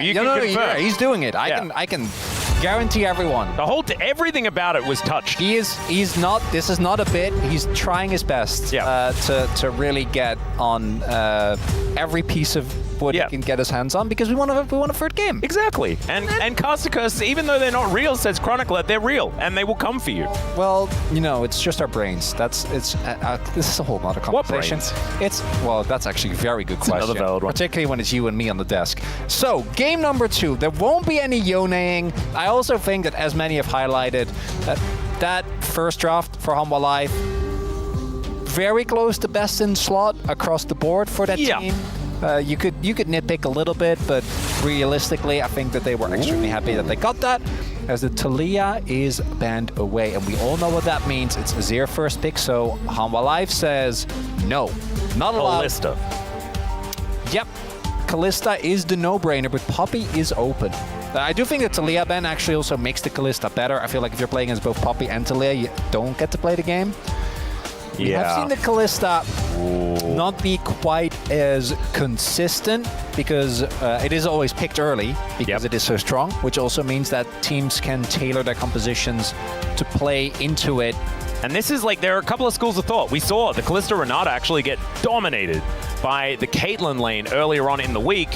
You can confirm. Yeah, he's doing it. I can guarantee everyone. Everything about it was touched. He's not. This is not a bit. He's trying his best to really get on every piece of wood he can get his hands on, because we want a third game. Exactly. And Carsicus, even though they're not real, says Chronicler, they're real and they will come for you. Well, it's just our brains. This is a whole other conversation. What brains? That's actually a very good question. Another valid one. Particularly when it's you and me on the desk. So, game number 2. There won't be any Yoneing. I also think that, as many have highlighted, that first draft for HANWHA Live, very close to best in slot across the board for that team. You could nitpick a little bit, but realistically, I think that they were extremely happy that they got that, as the Talia is banned away. And we all know what that means. It's Azir first pick, so HANWHA Live says, no, not allowed. Kalista. Yep, Kalista is the no-brainer, but Poppy is open. I do think the Talia ban actually also makes the Kalista better. I feel like if you're playing as both Poppy and Talia, you don't get to play the game. We have seen the Kalista not be quite as consistent, because it is always picked early because it is so strong, which also means that teams can tailor their compositions to play into it. And this is there are a couple of schools of thought. We saw the Kalista Renata actually get dominated by the Caitlyn lane earlier on in the week.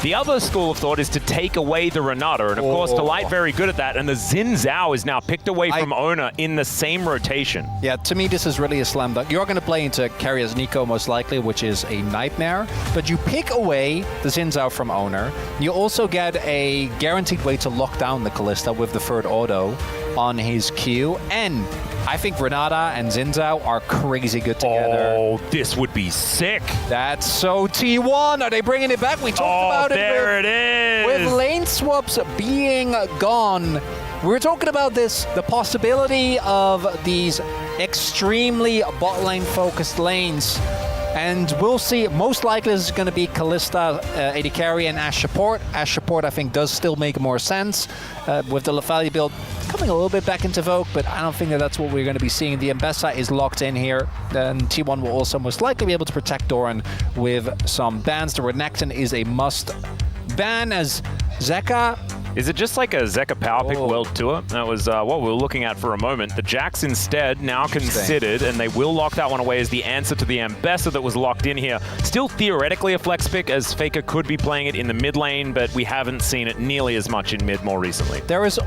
The other school of thought is to take away the Renata, and of course, Delight very good at that, and the Xin Zhao is now picked away from Ona in the same rotation. Yeah, to me, this is really a slam dunk. You're going to play into KERIA's Nico, most likely, which is a nightmare, but you pick away the Xin Zhao from Owner. You also get a guaranteed way to lock down the Kalista with the third auto on his Q, and I think Renata and Xin Zhao are crazy good together. Oh, this would be sick. That's so T1. Are they bringing it back? We talked about it is. With lane swaps being gone. We were talking about the possibility of these extremely bot lane focused lanes. And we'll see. Most likely this is going to be Kalista, AD Carry, and ASHE support. ASHE support, I think, does still make more sense with the Lethalia build coming a little bit back into vogue, but I don't think that that's what we're going to be seeing. The Mbessa is locked in here, and T1 will also most likely be able to protect Doran with some bans. The Renekton is a must ban, as Zeka... Is it just like a Zeka Power Pick World Tour? That was what we were looking at for a moment. The Jax instead now considered, and they will lock that one away as the answer to the Ambessa that was locked in here. Still theoretically a flex pick, as Faker could be playing it in the mid lane, but we haven't seen it nearly as much in mid more recently. There is,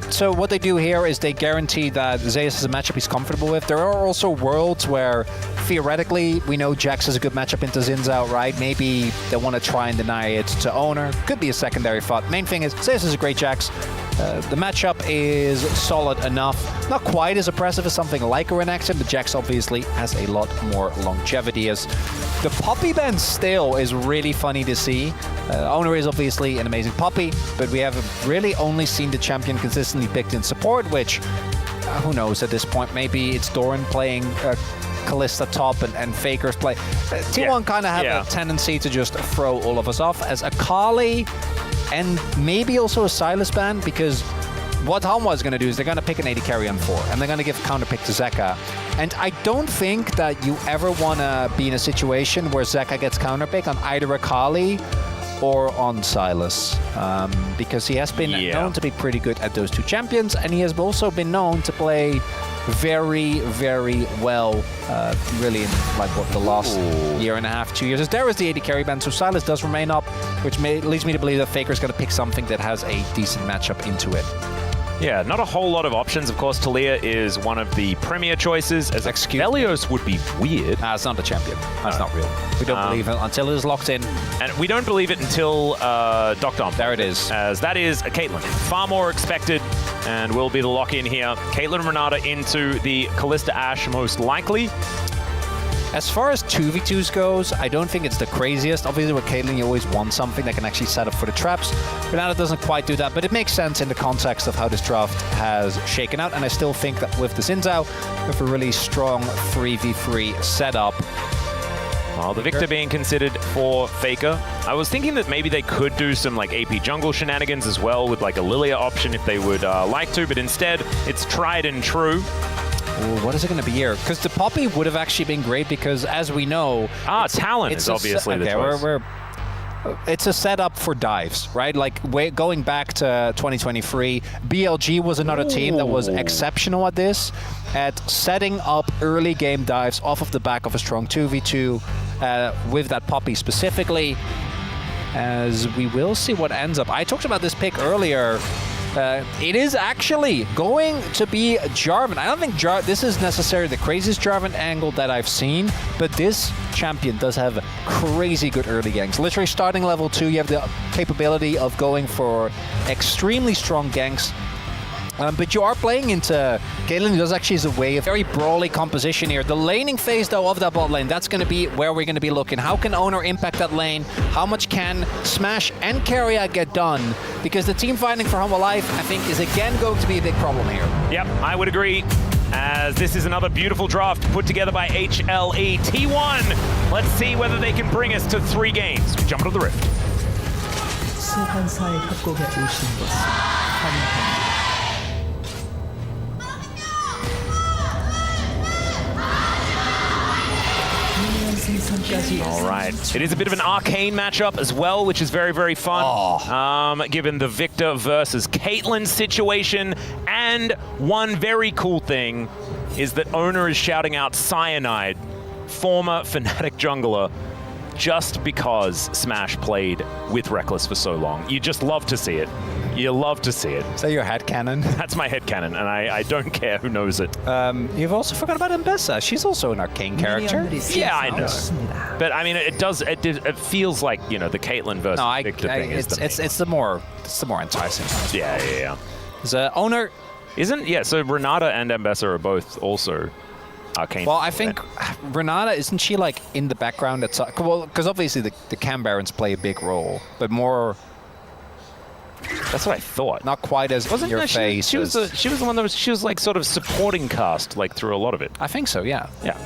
so what they do here is they guarantee that Zeus is a matchup he's comfortable with. There are also worlds where theoretically we know Jax is a good matchup into Xin Zhao, right? Maybe they want to try and deny it to Owner. Could be a secondary thought. Main thing is, Zeus is a great Jax. The matchup is solid enough. Not quite as impressive as something like a Renekton, but Jax obviously has a lot more longevity. As the Poppy ban still is really funny to see. Owner is obviously an amazing Poppy, but we have really only seen the champion consistently picked in support, which, who knows at this point, maybe it's Doran playing Kalista top and Faker's play. T1 kind of have a tendency to just throw all of us off, as Akali and maybe also a Sylas ban, because what HANWHA is going to do is they're going to pick an AD carry on 4, and they're going to give counter pick to Zeka. And I don't think that you ever want to be in a situation where Zeka gets counter pick on either Akali or on Sylas, because he has been known to be pretty good at those two champions, and he has also been known to play very, very well, really in the last year and a half, 2 years. As there is the AD carry ban, so Sylas does remain up, which leads me to believe that Faker's going to pick something that has a decent matchup into it. Yeah, not a whole lot of options. Of course, Talia is one of the premier choices. As Velios would be weird. It's not a champion. That's not real. We don't believe it until it is locked in. And we don't believe it until Docdom. There it is. As that is a Caitlyn. Far more expected, and will be the lock-in here. Caitlyn Renata into the Kalista Ashe most likely. As far as 2v2s goes, I don't think it's the craziest. Obviously with Caitlyn, you always want something that can actually set up for the traps. Renata doesn't quite do that, but it makes sense in the context of how this draft has shaken out. And I still think that with the Xin Zhao, we have a really strong 3v3 setup. Well, the Victor being considered for Faker. I was thinking that maybe they could do some AP jungle shenanigans as well with a Lilia option if they would like to, but instead it's tried and true. Ooh, what is it going to be here? Because the Poppy would have actually been great, because as we know... Talon is obviously the choice. it's a setup for dives, right? Like going back to 2023, BLG was another team that was exceptional at this, at setting up early game dives off of the back of a strong 2v2 with that Poppy specifically, as we will see what ends up. I talked about this pick earlier. It is actually going to be Jarvan. I don't think this is necessarily the craziest Jarvan angle that I've seen, but this champion does have crazy good early ganks. Literally starting level 2, you have the capability of going for extremely strong ganks. But you are playing into Caitlyn, who does actually is a way of very brawly composition here. The laning phase, though, of that bot lane, that's going to be where we're going to be looking. How can Owner impact that lane? How much can Smash and KERIA get done? Because the team fighting for HANWHA Life, I think, is again going to be a big problem here. Yep, I would agree. As this is another beautiful draft put together by HLE. T1, let's see whether they can bring us to 3 games. We jump into the rift. All right. It is a bit of an arcane matchup as well, which is very, very fun, given the Victor versus Caitlyn situation. And one very cool thing is that Owner is shouting out Cyanide, former Fnatic jungler, just because Smash played with Reckless for so long. You just love to see it. You love to see it. Is that your headcanon? That's my headcanon, and I don't care who knows it. You've also forgot about Mbessa. She's also an arcane character. Yeah, I know. But I mean, it feels like, you know, the Caitlyn versus Victor thing is it's the more enticing. Yeah. The Owner isn't. Yeah. So Renata and Mbessa are both also arcane. Well, I think Renata, isn't she like in the background? Well, because obviously the Cam Barons play a big role, but more. That's what I thought. Not quite as in your face. She was the one that was like sort of supporting cast like through a lot of it. I think so. Yeah. Yeah.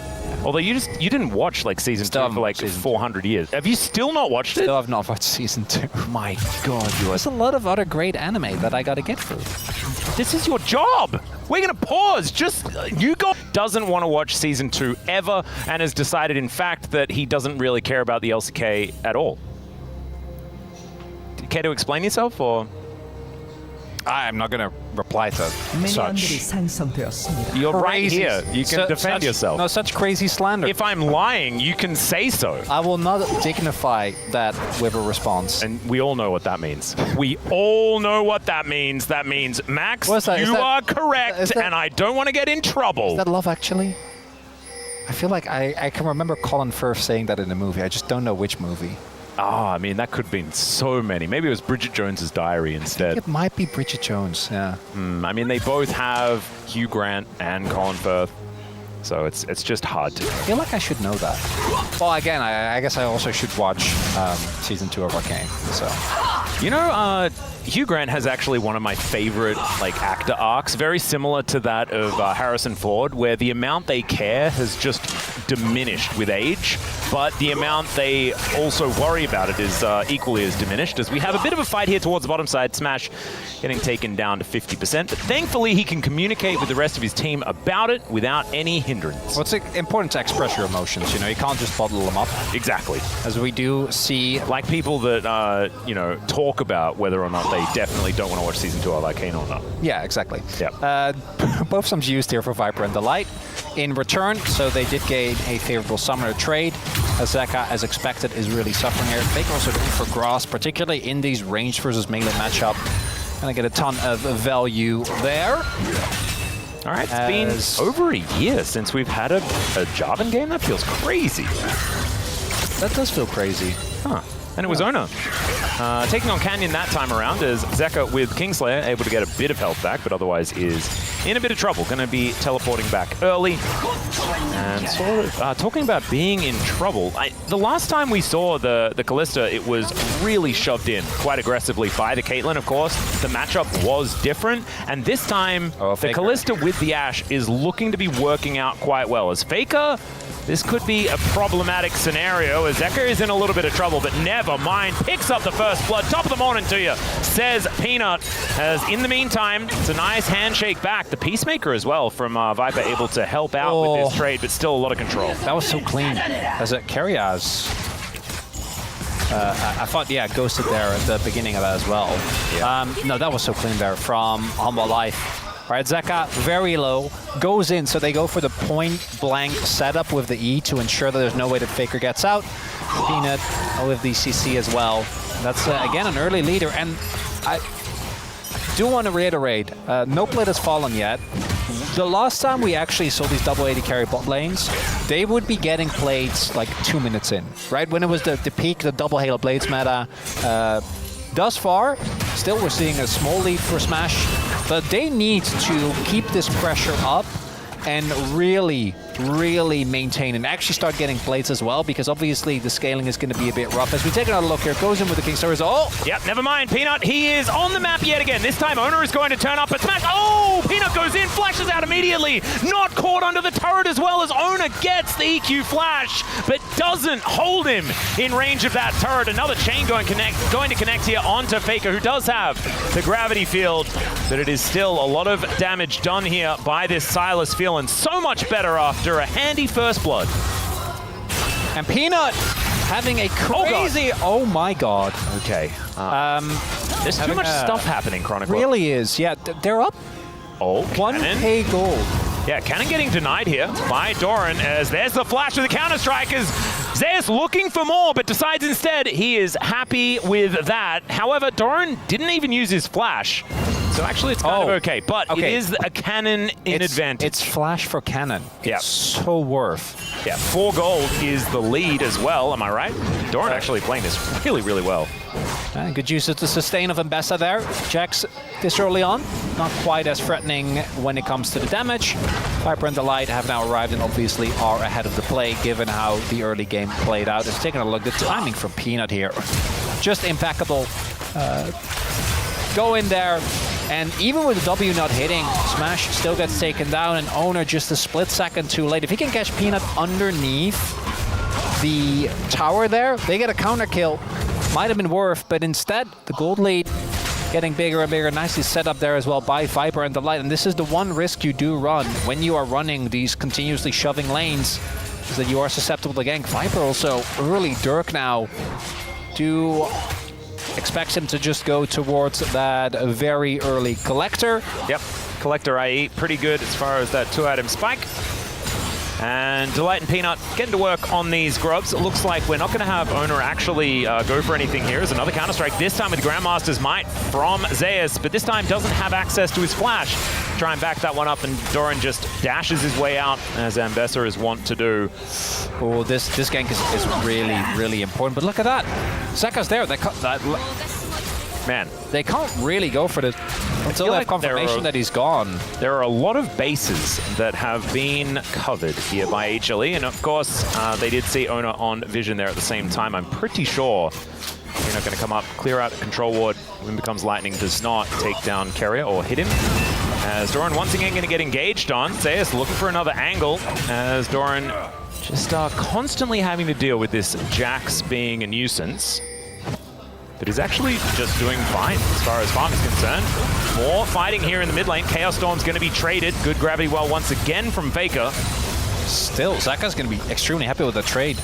Although you didn't watch like season 2 for like 400 years. Have you still not watched it? Still have not watched season 2. My God, there's a lot of other great anime that I got to get through. This is your job. We're gonna pause. Just doesn't want to watch season 2 ever, and has decided, in fact, that he doesn't really care about the LCK at all. Care to explain yourself, or? I'm not going to reply to such. You're right here. You can defend yourself. No, such crazy slander. If I'm lying, you can say so. I will not dignify that with a response. And we all know what that means. We all know what that means. That means, Max, you are correct, and I don't want to get in trouble. Is that Love Actually? I feel like I can remember Colin Firth saying that in a movie. I just don't know which movie. Oh, I mean, that could have been so many. Maybe it was Bridget Jones's Diary instead. I think it might be Bridget Jones, yeah. I mean, they both have Hugh Grant and Colin Firth, so it's just hard to know. I feel like I should know that. Well, again, I guess I also should watch season 2 of Arcane, so. You know, Hugh Grant has actually one of my favorite like actor arcs, very similar to that of Harrison Ford, where the amount they care has just diminished with age, but the amount they also worry about it is equally as diminished, as we have a bit of a fight here towards the bottom side. Smash getting taken down to 50%, but thankfully he can communicate with the rest of his team about it without any hindrance. Well, it's important to express your emotions, you know, you can't just bottle them up. Exactly. As we do see... Like people that, you know, talk about whether or not they definitely don't want to watch season 2 of Arcane or not. Yeah, exactly. Yep. Both sums used here for Viper and Delight in return, so they did gain a favorable summoner trade. Azeka, as expected, is really suffering here. Faker also going for Grass, particularly in these range versus melee matchup. Gonna get a ton of value there. All right, it's been over a year since we've had a Jarvan game. That feels crazy. That does feel crazy. Huh. And it was Owner taking on Canyon that time around, as Zeka with Kingslayer able to get a bit of health back, but otherwise is in a bit of trouble. Going to be teleporting back early. And sort of talking about being in trouble. The last time we saw the Kalista, it was really shoved in quite aggressively by the Caitlyn, of course. The matchup was different. And this time, the Kalista with the Ashe is looking to be working out quite well. As Faker, this could be a problematic scenario, as Zeka is in a little bit of trouble, but never mind. Picks up the first blood. Top of the morning to you, says Peanut. As in the meantime, it's a nice handshake back. The Peacemaker as well from Viper, able to help out with this trade, but still a lot of control. That was so clean. As it KERIA's I thought, yeah, ghosted there at the beginning of that as well. Yeah. No, that was so clean there from HANWHA Life. All right, Zeka, very low, goes in, so they go for the point-blank setup with the E to ensure that there's no way that Faker gets out. Peanut with the CC as well. That's, again, an early leader, and I do want to reiterate, no plate has fallen yet. The last time we actually saw these double 80 carry bot lanes, they would be getting plates like 2 minutes in, right? When it was the peak, the double Halo Blades meta. Thus far, still we're seeing a small lead for Smash, but they need to keep this pressure up and really maintain and actually start getting plates as well, because obviously the scaling is going to be a bit rough. As we take another look here, goes in with the King Stars. Oh! Yep, never mind. Peanut, he is on the map yet again. This time, Owner is going to turn up at Smash. Oh! Peanut goes in, flashes out immediately. Not caught under the turret as well as Owner gets the EQ flash, but doesn't hold him in range of that turret. Another chain going to connect here onto Faker, who does have the gravity field, but it is still a lot of damage done here by this Silas, feeling so much better after a handy first blood. And Peanut having a crazy... Oh my god. Okay. There's too much stuff happening, Chronicle. Really is. Yeah, they're up. Oh, 1k gold. Yeah, Cannon getting denied here by Doran, as there's the flash with the counter-strike, as Zeus looking for more, but decides instead he is happy with that. However, Doran didn't even use his flash, so actually it's kind of okay. But it is a Cannon in advantage. It's flash for Cannon. Yeah. It's so worth. Yeah, 4 gold is the lead as well, am I right? Doran actually playing this really well. Good use of the sustain of Mbessa there. Jax this early on, not quite as threatening when it comes to the damage. Viper and the Light have now arrived and obviously are ahead of the play given how the early game played out. Just taking a look, the timing from Peanut here, just impeccable. Go in there, and even with the W not hitting, Smash still gets taken down, and Owner just a split second too late. If he can catch Peanut underneath the tower there, they get a counter kill. Might have been worth, but instead, the gold lead getting bigger and bigger. Nicely set up there as well by Viper and the Light. And this is the one risk you do run when you are running these continuously shoving lanes, is that you are susceptible to gank. Viper also early Dirk now. Do expects him to just go towards that very early Collector. Yep, Collector IE pretty good as far as that 2-item spike. And Delight and Peanut getting to work on these grubs. It looks like we're not going to have Owner actually go for anything here. There's another Counter-Strike, this time with Grandmaster's Might from Zeus, but this time doesn't have access to his flash. Try and back that one up, and Doran just dashes his way out, as Ambessa is wont to do. Oh, this gank is really important. But look at that. Zeka's there. They cut that. Man, they can't really go for it until they have confirmation that he's gone. There are a lot of bases that have been covered here by HLE, and of course, they did see Owner on Vision there at the same time. I'm pretty sure you're not going to come up, clear out the control ward. When becomes Lightning does not take down KERIA or hit him. As Doran once again going to get engaged on. Zeus looking for another angle, as Doran just constantly having to deal with this Jax being a nuisance. But he's actually just doing fine as far as farm is concerned. More fighting here in the mid lane. Chaos Storm's going to be traded. Good gravity well once again from Faker. Still, Zeka's going to be extremely happy with the trade.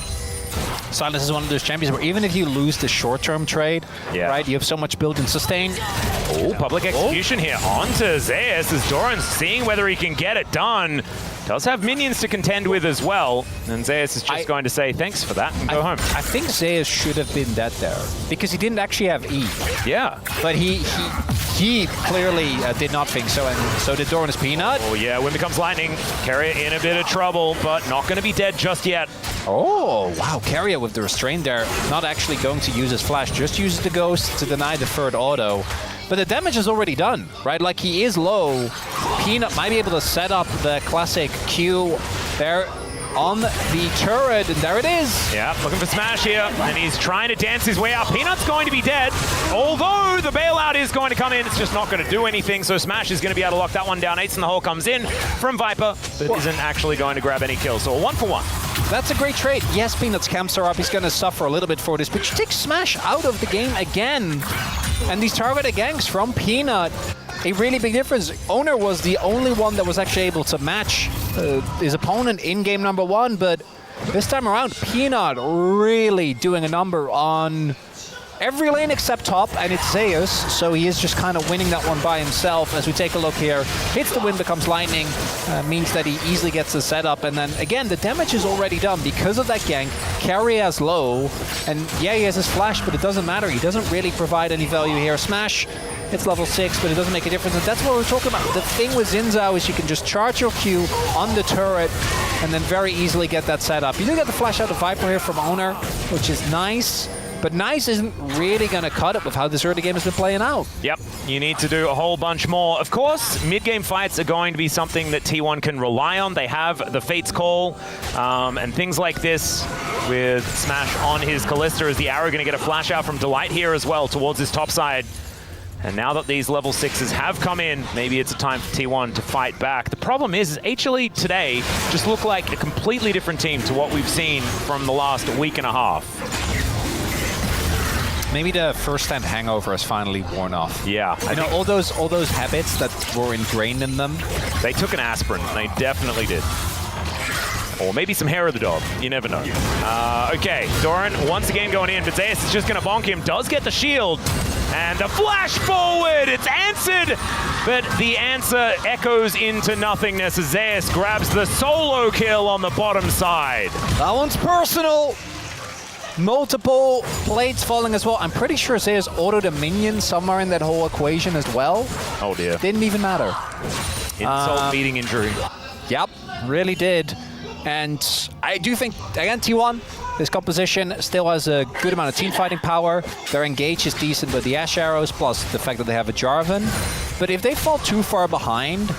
Silas is one of those champions where even if you lose the short-term trade, right, you have so much built-in sustain. Oh, public execution here onto Zeus as Doran's seeing whether he can get it done. Does have minions to contend with as well, and Zeus is just going to say thanks for that and go home. I think Zeus should have been dead there because he didn't actually have E. Yeah, but he clearly did not think so, and so did Doran's Peanut. Oh yeah, when becomes Lightning, KERIA in a bit of trouble, but not going to be dead just yet. Oh wow, KERIA with the restraint there, not actually going to use his flash, just uses the ghost to deny the third auto. But the damage is already done, right? Like, he is low. Peanut might be able to set up the classic Q there on the turret, and there it is. Yeah, looking for Smash here, and he's trying to dance his way out. Peanut's going to be dead, although the bailout is going to come in. It's just not going to do anything, so Smash is going to be able to lock that one down. Ace in the hole comes in from Viper, but isn't actually going to grab any kills, so a 1-for-1. That's a great trade. Yes, Peanut's camps are up. He's going to suffer a little bit for this, but you take Smash out of the game again. And these targeted ganks from Peanut, a really big difference. Owner was the only one that was actually able to match his opponent in game number 1, but this time around, Peanut really doing a number on every lane except top, and it's Zeus, so he is just kind of winning that one by himself. As we take a look here, hits the wind, becomes lightning, means that he easily gets the setup, and then again, the damage is already done because of that gank. KERIA is low, and yeah, he has his flash, but it doesn't matter. He doesn't really provide any value here. Smash, it's level 6, but it doesn't make a difference, and that's what we're talking about. The thing with Xin Zhao is you can just charge your Q on the turret, and then very easily get that setup. You do get the flash out of Viper here from Owner, which is nice. But nice isn't really going to cut it with how this early game has been playing out. Yep, you need to do a whole bunch more. Of course, mid-game fights are going to be something that T1 can rely on. They have the Fate's Call and things like this with Smash on his Kalista. Is the arrow going to get a flash out from Delight here as well towards his top side? And now that these level 6s have come in, maybe it's a time for T1 to fight back. The problem is HLE today just look like a completely different team to what we've seen from the last week and a half. Maybe the first-hand hangover has finally worn off. Yeah. You know, all those habits that were ingrained in them. They took an aspirin. They definitely did. Or maybe some hair of the dog. You never know. Okay, Doran once again going in, but Zeus is just going to bonk him. Does get the shield. And the flash forward. It's answered. But the answer echoes into nothingness as Zeus grabs the solo kill on the bottom side. That one's personal. Multiple plates falling as well. I'm pretty sure Zeus autoed a minion somewhere in that whole equation as well. Oh dear. Didn't even matter. Insult meeting injury. Yep, really did. And I do think, again, T1, this composition still has a good amount of team fighting power. Their engage is decent with the Ashe arrows, plus the fact that they have a Jarvan. But if they fall too far behind,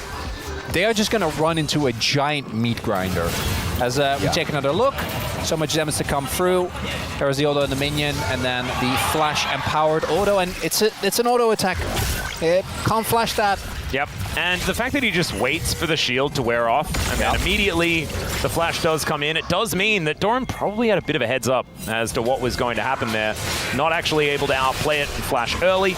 they are just going to run into a giant meat grinder. As we take another look, so much damage to come through. There's the auto and the minion, and then the flash-empowered auto, and it's an auto attack. It can't flash that. Yep, and the fact that he just waits for the shield to wear off, and then immediately the flash does come in, it does mean that Doran probably had a bit of a heads up as to what was going to happen there. Not actually able to outplay it and flash early.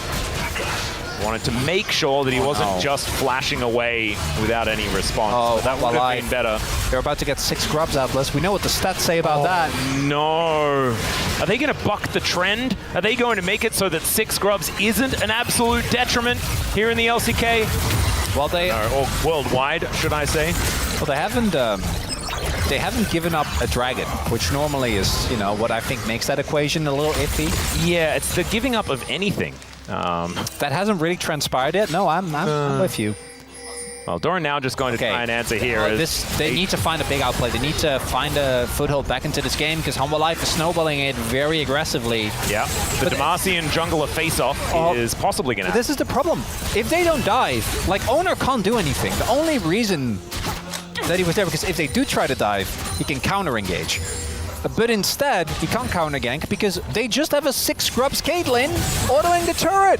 Wanted to make sure that he wasn't just flashing away without any response. Oh, that would have been better. They're about to get 6 grubs out, Bliss. We know what the stats say about that. No. Are they going to buck the trend? Are they going to make it so that 6 grubs isn't an absolute detriment here in the LCK? Well, or worldwide, should I say? Well, they haven't given up a dragon, which normally is, you know, what I think makes that equation a little iffy. Yeah, it's the giving up of anything. That hasn't really transpired yet. No, I'm with you. Well, Doran now just going to try and answer here. They need to find a big outplay. They need to find a foothold back into this game because HANWHA Life is snowballing it very aggressively. Yeah, the Demacian jungler face-off is possibly going to This is the problem. If they don't dive, like, Owner can't do anything. The only reason that he was there, because if they do try to dive, he can counter-engage. But instead, he can't counter-gank because they just have a 6 grubs Caitlyn autoing the turret.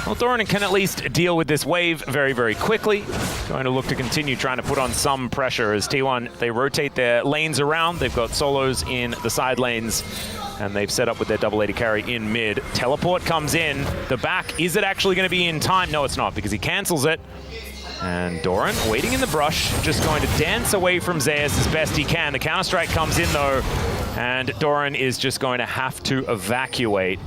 Well, Doran can at least deal with this wave very, very quickly. Going to look to continue trying to put on some pressure as T1, they rotate their lanes around. They've got solos in the side lanes, and they've set up with their double AD carry in mid. Teleport comes in. The back, is it actually going to be in time? No, it's not, because he cancels it. And Doran, waiting in the brush, just going to dance away from Zeus as best he can. The counter-strike comes in, though, and Doran is just going to have to evacuate.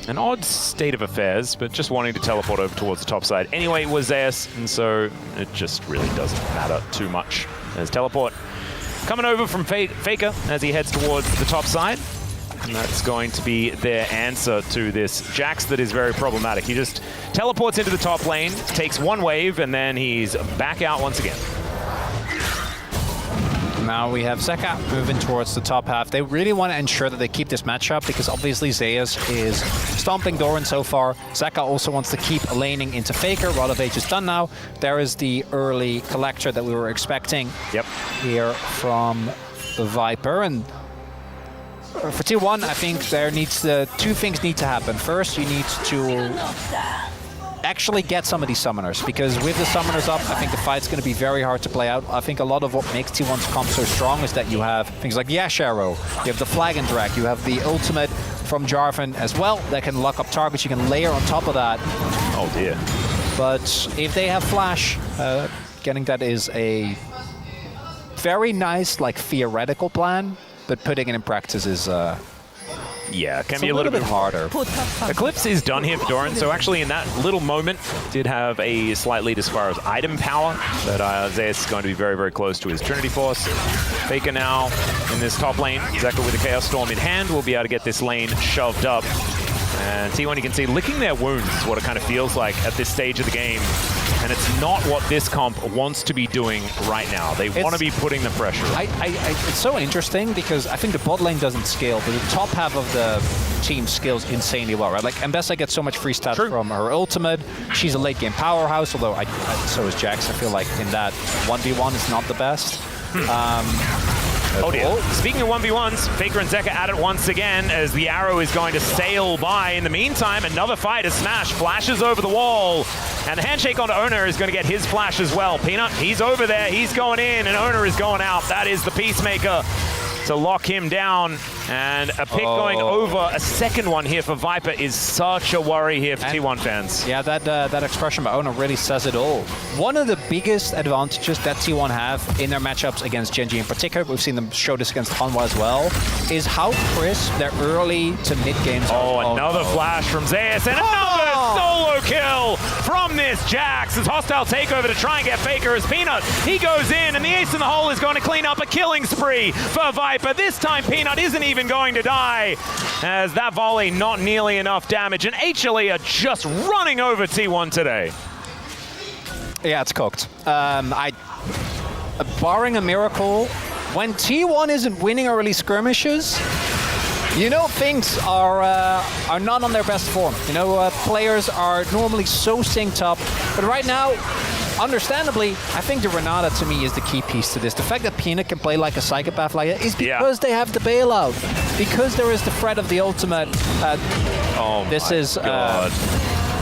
An odd state of affairs, but just wanting to teleport over towards the top side. Anyway, it was Zeus, and so it just really doesn't matter too much. There's teleport coming over from Faker as he heads towards the top side. And that's going to be their answer to this Jax that is very problematic. He just teleports into the top lane, takes one wave, and then he's back out once again. Now we have Zeka moving towards the top half. They really want to ensure that they keep this matchup because obviously Zeus is stomping Doran so far. Zeka also wants to keep laning into Faker. Rodovage is done now. There is the early collector that we were expecting here from the Viper. And for T1, I think two things need to happen. First, you need to actually get some of these summoners, because with the summoners up, I think the fight's going to be very hard to play out. I think a lot of what makes T1's comp so strong is that you have things like the Ashe arrow, you have the flag and drag, you have the ultimate from Jarvan as well that can lock up targets. You can layer on top of that. Oh dear. But if they have flash, getting that is a very nice, like, theoretical plan, but putting it in practice is yeah, can it's be a little bit harder. Eclipse is done here for Doran, so actually in that little moment did have a slight lead as far as item power, but Zeus is going to be very, very close to his Trinity Force. Faker now in this top lane. Zeka with the Chaos Storm in hand will be able to get this lane shoved up. And T1, you can see, licking their wounds is what it kind of feels like at this stage of the game. And it's not what this comp wants to be doing right now. They want to be putting the pressure. It's so interesting because I think the bot lane doesn't scale, but the top half of the team scales insanely well, right? Like, Mbessa gets so much free stats from her ultimate. She's a late game powerhouse, although so is Jax. I feel like in that 1v1 is not the best. Oh dear. Speaking of 1v1s, Faker and Zeka at it once again as the arrow is going to sail by. In the meantime, another fight as Smash flashes over the wall. And the handshake onto Owner is going to get his flash as well. Peanut, he's over there, he's going in, and Owner is going out. That is the Peacemaker to lock him down. And a pick going over. A second one here for Viper is such a worry here for T1 fans. Yeah, that expression by Owner really says it all. One of the biggest advantages that T1 have in their matchups against Gen G in particular, we've seen them show this against HANWHA as well, is how crisp their early to mid games are. Oh, another flash from Zeus and another solo kill from this Jax. As hostile takeover to try and get Faker as Peanut. He goes in and the ace in the hole is going to clean up a killing spree for Viper. This time Peanut isn't even going to die as that volley not nearly enough damage, and HLE are just running over T1 today. Yeah, it's cooked. Barring a miracle, when T1 isn't winning early skirmishes, you know things are not on their best form. You know, players are normally so synced up, but right now, understandably, I think the Renata to me is the key piece to this. The fact that Peanut can play like a psychopath like that is because they have the bailout. Because there is the threat of the ultimate. This is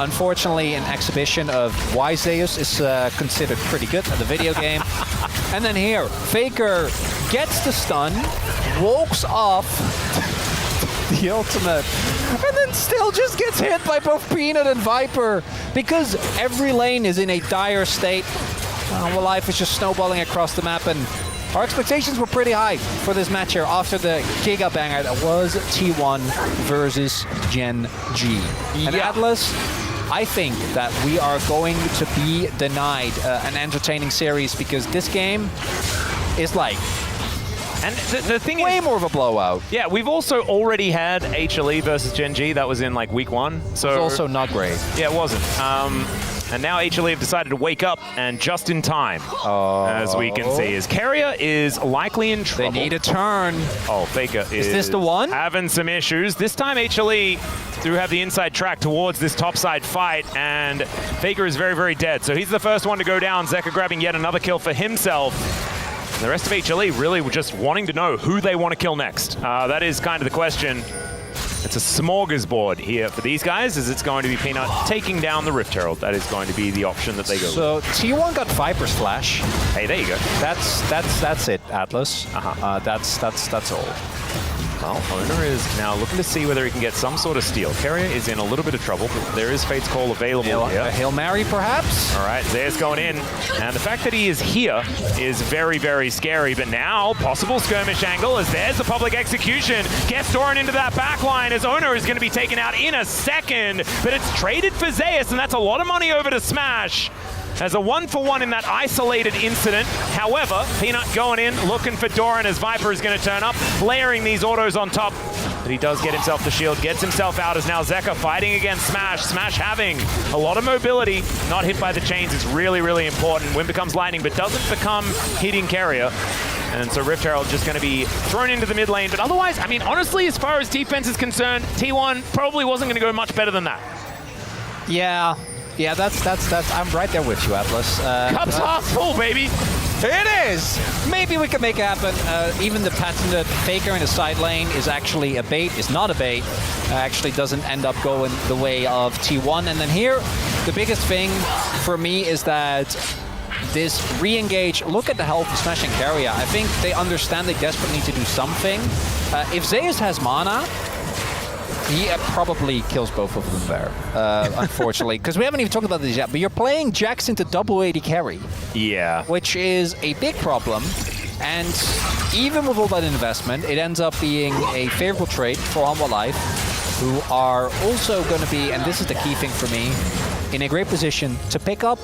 unfortunately an exhibition of why Zeus is considered pretty good at the video game. And then here, Faker gets the stun, walks off the ultimate, and then still just gets hit by both Peanut and Viper because every lane is in a dire state. Well, life is just snowballing across the map, and our expectations were pretty high for this match here after the Giga banger that was T1 versus Gen G. And Atlas, I think that we are going to be denied an entertaining series because this game is like and the thing way is, more of a blowout. Yeah, we've also already had HLE versus Gen G. That was in like week 1. So it's also not great. Yeah, it wasn't. And now HLE have decided to wake up, and just in time, as we can see, as KERIA is likely in trouble. They need a turn. Oh, Faker is this the one? Having some issues. This time HLE do have the inside track towards this topside fight, and Faker is very, very dead. So he's the first one to go down. Zeka grabbing yet another kill for himself. And the rest of HLE really were just wanting to know who they want to kill next. That is kind of the question. It's a smorgasbord here for these guys, as it's going to be Peanut taking down the Rift Herald. That is going to be the option that they go with. So T1 got Viper's flash. Hey, there you go. That's it, Atlas. That's all. Well, Owner is now looking to see whether he can get some sort of steal. KERIA is in a little bit of trouble, but there is Fate's Call available here. A Hail Mary, perhaps? All right, Zeus going in. And the fact that he is here is very, very scary. But now, possible skirmish angle as there's the public execution. Gets Doran into that back line as Owner is going to be taken out in a second. But it's traded for Zeus, and that's a lot of money over to Smash. As a 1-for-1 in that isolated incident. However, Peanut going in, looking for Doran as Viper is going to turn up, layering these autos on top. But he does get himself the shield, gets himself out as now Zeka fighting against Smash. Smash having a lot of mobility, not hit by the chains is really, really important. Wind becomes lightning, but doesn't become hitting KERIA. And so Rift Herald just going to be thrown into the mid lane. But otherwise, I mean, honestly, as far as defense is concerned, T1 probably wasn't going to go much better than that. Yeah, that's. I'm right there with you, Atlas. Cup's half full, baby. It is! Maybe we can make it happen. Even the patented Faker in the side lane is actually a bait, is not a bait. Actually doesn't end up going the way of T1. And then here, the biggest thing for me is that this re-engage, look at the health of Smash and KERIA. I think they understand they desperately need to do something. If Zeus has mana, he probably kills both of them there, unfortunately. Because we haven't even talked about this yet, but you're playing Jax into double AD carry. Yeah. Which is a big problem. And even with all that investment, it ends up being a favorable trade for HANWHA Life, who are also going to be, and this is the key thing for me, in a great position to pick up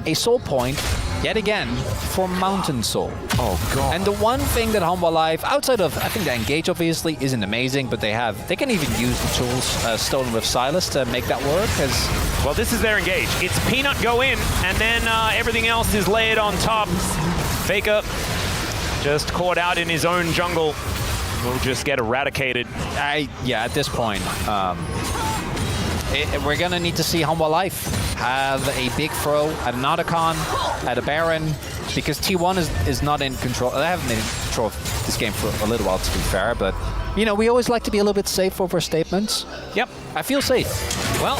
a soul point yet again for Mountain Soul. Oh god. And the one thing that HANWHA Life, outside of, I think the engage obviously isn't amazing, but they can even use the tools stolen with Silas to make that work. Well, this is their engage. It's Peanut go in, and then everything else is layered on top. Faker just caught out in his own jungle. Will just get eradicated. Yeah, at this point, we're gonna need to see HANWHA Life have a big throw at an Otacon, at a Baron, because T1 is not in control. They haven't been in control of this game for a little while, to be fair, but you know, we always like to be a little bit safe over statements. Yep. I feel safe. Well,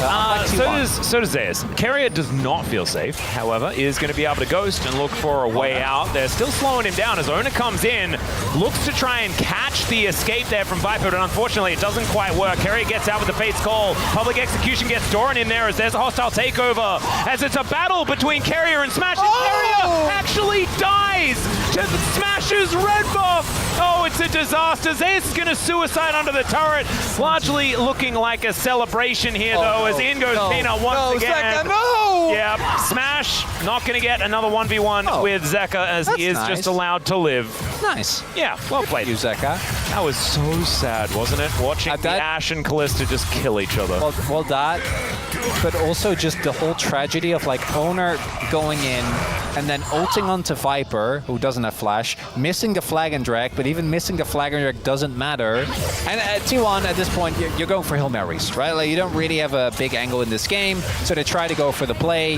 so does Zeus. KERIA does not feel safe, however, is going to be able to ghost and look for a way out. They're still slowing him down as Ona comes in, looks to try and catch the escape there from Viper, but unfortunately it doesn't quite work. KERIA gets out with the Fate's Call. Public Execution gets Doran in there as there's a hostile takeover, as it's a battle between KERIA and Smash, and KERIA actually dies to Smash's red buff. Oh, it's a disaster. Zeus is going to suicide under the turret, largely looking like a celebration here, though, as in goes Peanut once again. Yeah, Smash not going to get another 1v1 with Zeka, as he is just allowed to live. Nice. Yeah, well played. You, Zeka. That was so sad, wasn't it? Watching the Ashe and Kalista just kill each other. Well, that, but also just the whole tragedy of like Owner going in and then ulting onto Viper, who doesn't have flash, missing the flag and drag, but even missing the flag and drag doesn't matter. And at T1, at this point, you're going for Hail Marys, right? Like, you don't really have a big angle in this game, so they try to go for the play,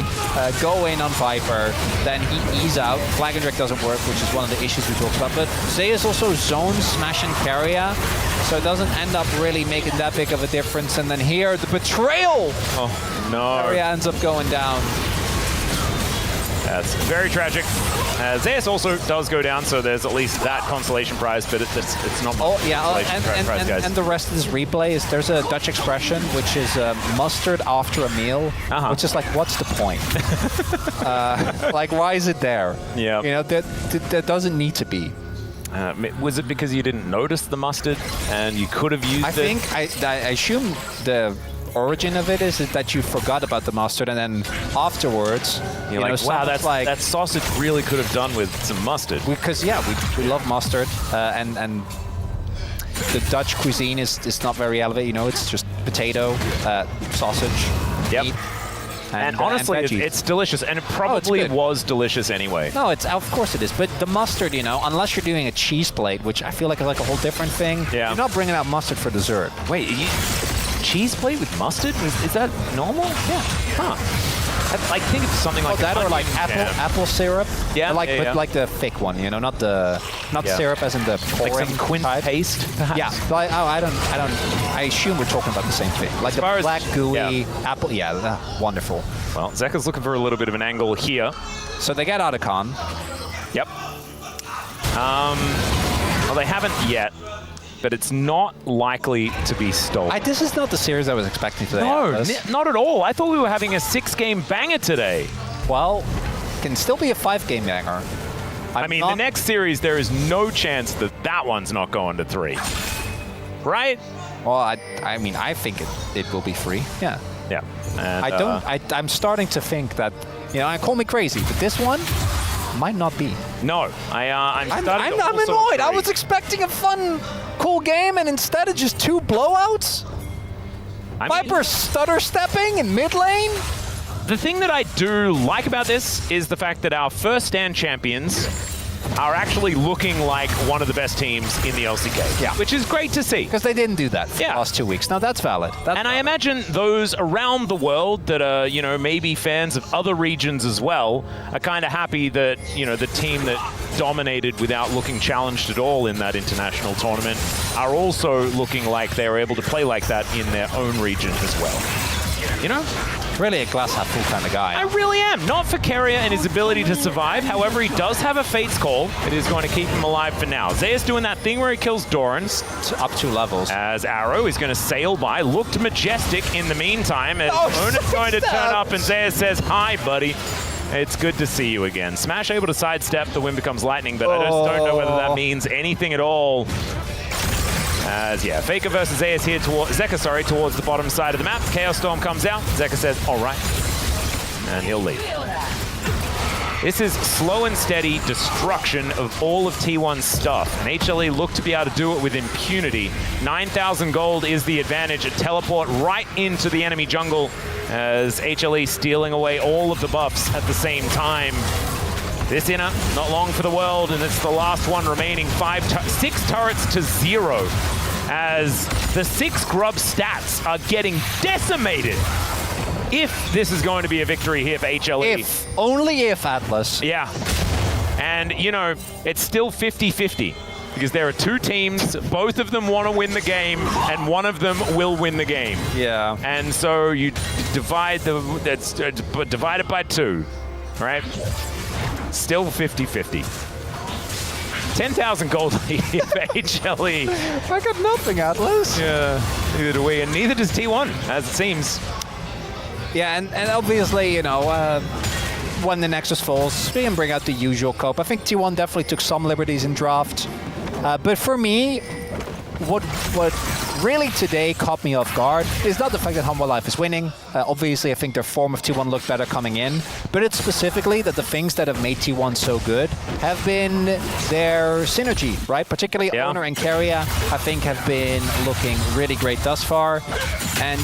go in on Viper, then he's out. Flag and drag doesn't work, which is one of the issues we talked about. But Zeus also zones Smash and KERIA, so it doesn't end up really making that big of a difference. And then here, the betrayal! Oh, no. KERIA ends up going down. That's very tragic. Zeus also does go down, so there's at least that consolation prize, but it's not much prize, guys. And the rest of this replay is there's a Dutch expression, which is mustard after a meal, which is like, what's the point? Like, why is it there? Yeah. You know, that doesn't need to be. Was it because you didn't notice the mustard and you could have used it? I assume the origin of it is that you forgot about the mustard, and then afterwards you're like, wow, that sausage really could have done with some mustard. Because we love mustard, and the Dutch cuisine is not very elevated. You know, it's just potato, sausage, meat, and honestly, it's delicious, and it probably was delicious anyway. No, of course it is. But the mustard, you know, unless you're doing a cheese plate, which I feel like is like a whole different thing. Yeah. You're not bringing out mustard for dessert. Wait. Cheese plate with mustard? Is that normal? Yeah. Huh. I think it's something like that, or like apple syrup. Yeah. But like the thick one, you know, not syrup as in the pouring like some quince paste, perhaps. Yeah. But I assume we're talking about the same thing. Like the black gooey apple. Yeah. Wonderful. Well, Zeka's looking for a little bit of an angle here. So they get Otacon. Yep. Well, they haven't yet. But it's not likely to be stolen. This is not the series I was expecting today. No, not at all. I thought we were having a 6-game banger today. Well, can still be a 5-game banger. I mean, the next series, there is no chance that one's not going to 3. Right? Well, I mean, I think it will be 3. Yeah. Yeah. And, I'm starting to think that, you know, call me crazy, but this one might not be. No, I'm annoyed. I was expecting a fun, cool game, and instead it's just 2 blowouts. Viper stutter stepping in mid lane. The thing that I do like about this is the fact that our first stand champions are actually looking like one of the best teams in the LCK, which is great to see. Because they didn't do that for the last 2 weeks. Now, that's valid. I imagine those around the world that are, you know, maybe fans of other regions as well are kind of happy that, you know, the team that dominated without looking challenged at all in that international tournament are also looking like they're able to play like that in their own region as well. You know? Really a glass half full kind of guy. I really am. Not for KERIA and his ability to survive. However, he does have a Fate's Call. It is going to keep him alive for now. Zeus doing that thing where he kills Doran. Up 2 levels. As Arrow is going to sail by. Looked majestic in the meantime. As Ona's going to turn up and Zeus says, hi, buddy. It's good to see you again. Smash able to sidestep, the wind becomes lightning, but I just don't know whether that means anything at all. As, yeah, Faker versus AS here, Zeka, sorry, towards the bottom side of the map. Chaos Storm comes out. Zeka says, all right. And he'll leave. This is slow and steady destruction of all of T1's stuff. And HLE look to be able to do it with impunity. 9,000 gold is the advantage. A teleport right into the enemy jungle as HLE stealing away all of the buffs at the same time. This inner, not long for the world, and it's the last one remaining. 6 turrets to 0 as the 6 grub stats are getting decimated. If this is going to be a victory here for HLE. If. Only if, Atlas. Yeah. And, you know, it's still 50-50 because there are 2 teams, both of them want to win the game, and one of them will win the game. Yeah. And so you divide divide it by 2, right? Still 50-50. 10,000 gold lead for HLE. I got nothing, Atlas. Yeah, neither do we, and neither does T1, as it seems. Yeah, and obviously, you know, when the Nexus falls, we can bring out the usual cope. I think T1 definitely took some liberties in draft. But for me, what really today caught me off guard is not the fact that HANWHA Life is winning. Obviously, I think their form of T1 looked better coming in. But it's specifically that the things that have made T1 so good have been their synergy, right? Particularly Owner and KERIA, I think, have been looking really great thus far. And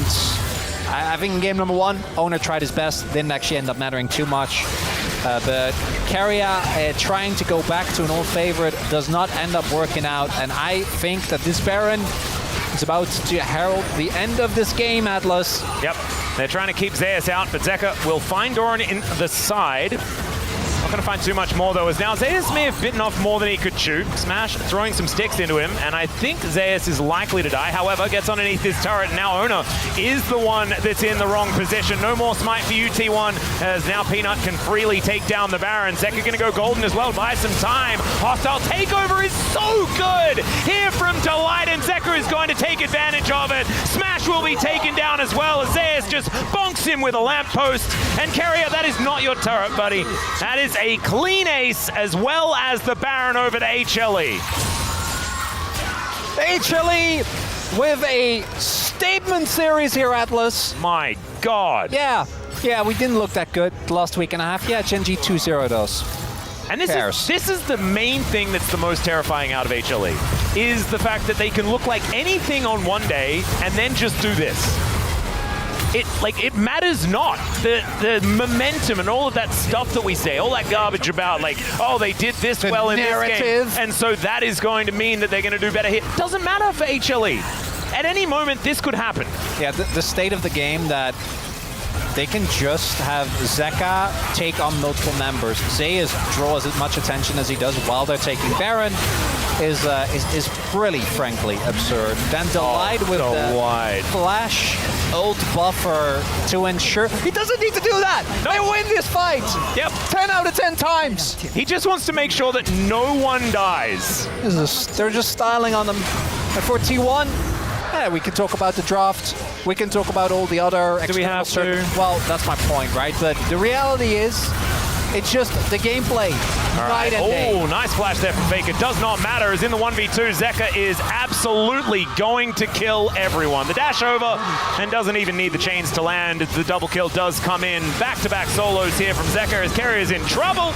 I think in game number 1, Owner tried his best, didn't actually end up mattering too much. But KERIA trying to go back to an old favorite does not end up working out. And I think that this Baron is about to herald the end of this game, Atlas. Yep, they're trying to keep Zeus out, but Zeka will find Doran in the side. Not going to find too much more, though, as now Zeus may have bitten off more than he could chew. Smash throwing some sticks into him, and I think Zeus is likely to die. However, gets underneath this turret, and now Owner is the one that's in the wrong position. No more smite for you, T1, as now Peanut can freely take down the Baron. Zeka going to go golden as well, buy some time. Hostile takeover is so good here from Delight, and Zeka is going to take advantage of it. Smash will be taken down as well, as Zeus just bonks him with a lamppost. And KERIA, that is not your turret, buddy. That is a clean ace, as well as the Baron over to HLE. HLE with a statement series here, Atlas. My God. Yeah, we didn't look that good the last week and a half. Yeah, Gen G 2-0 does. And this is the main thing that's the most terrifying out of HLE, is the fact that they can look like anything on one day and then just do this. It matters not. The momentum and all of that stuff that we say, all that garbage about, like, oh, they did this well in this game, and so that is going to mean that they're going to do better here. Doesn't matter for HLE. At any moment, this could happen. Yeah, the state of the game that they can just have Zeka take on multiple members. Zeus draws as much attention as he does while they're taking Baron is really, frankly, absurd. Then Delight with the flash ult buffer to ensure he doesn't need to do that. Nope. They win this fight. Yep. 10 out of 10 times. He just wants to make sure that no one dies. They're just styling on them. And for T1, yeah, we can talk about the draft. We can talk about all the other. Do we have to? Well, that's my point, right? But the reality is, it's just the gameplay. Night and day. Oh, nice flash there from Faker. Does not matter, as in the 1v2, Zeka is absolutely going to kill everyone. The dash over, and doesn't even need the chains to land. The double kill does come in. Back-to-back solos here from Zeka, as KERIA is in trouble.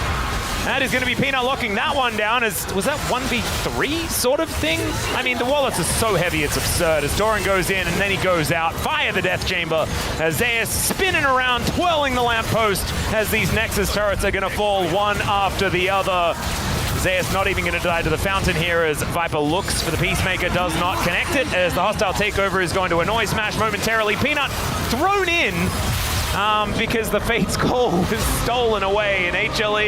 That is going to be Peanut locking that one down. Was that 1v3 sort of thing? I mean, the wallets are so heavy, it's absurd. As Doran goes in and then he goes out. Fire the Death Chamber. As Zeus spinning around, twirling the lamppost as these Nexus turrets are going to fall one after the other. Zeus not even going to die to the fountain here as Viper looks for the Peacemaker, does not connect it, as the hostile takeover is going to annoy Smash momentarily. Peanut thrown in because the Fate's call was stolen away, and HLE